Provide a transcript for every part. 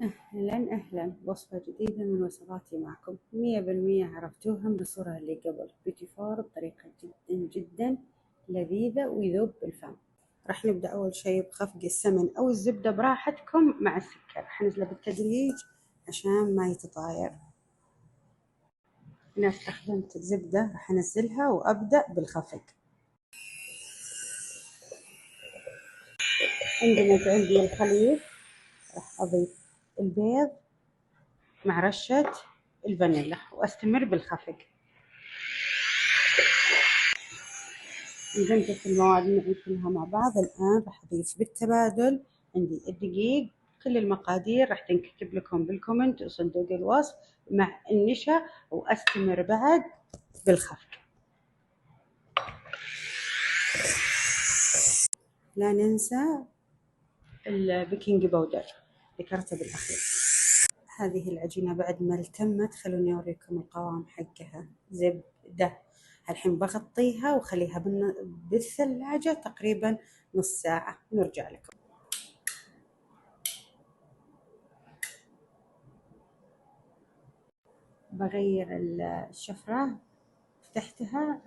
أهلا أهلا، وصفة جديدة من وصفاتي معكم 100% عرفتوها من الصورة اللي قبل. بيتي فور بطريقة جدا جدا لذيذة ويذوب بالفم. راح نبدأ أول شيء بخفق السمن أو الزبدة براحتكم مع السكر، راح ننزله بالتدريج عشان ما يتطاير. هنا استخدمت الزبدة راح أنزلها وأبدأ بالخفق. عندي الخليط، راح أضيف البيض مع رشة الفانيلا وأستمر بالخفق. نجمد المواد معي كلها مع بعض. الآن راح أضيف بالتبادل عندي الدقيق، كل المقادير راح تنكتب لكم بالكومنت وصندوق الوصف مع النشا، وأستمر بعد بالخفق. لا ننسى البيكنج باودر، ذكرته بالأخير. هذه العجينة بعد ما التمت خلوني أوريكم القوام حقها، زبدة. الحين بغطيها وخليها بالثلاجة تقريبا نص ساعة ونرجع لكم. بغير الشفرة، فتحتها،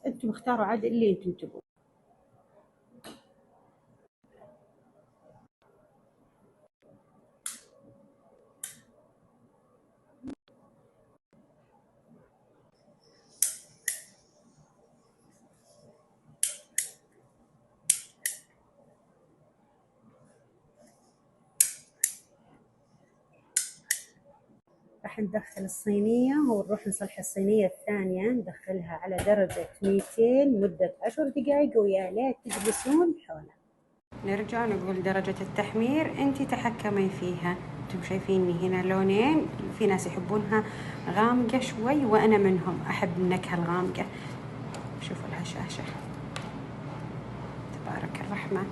انتم اختاروا عاد اللي انتم تبون. راح ندخل الصينية ونروح نصلح الصينية الثانية، ندخلها على درجة 200 مدة 10 دقائق، ويا ليت تجلسون حولها. نرجع نقول درجة التحمير انتي تحكمي فيها. انتم شايفيني هنا لونين، في ناس يحبونها غامقة شوي وانا منهم، احب النكهة الغامقة. شوفوا الهشاشة، تبارك الرحمن.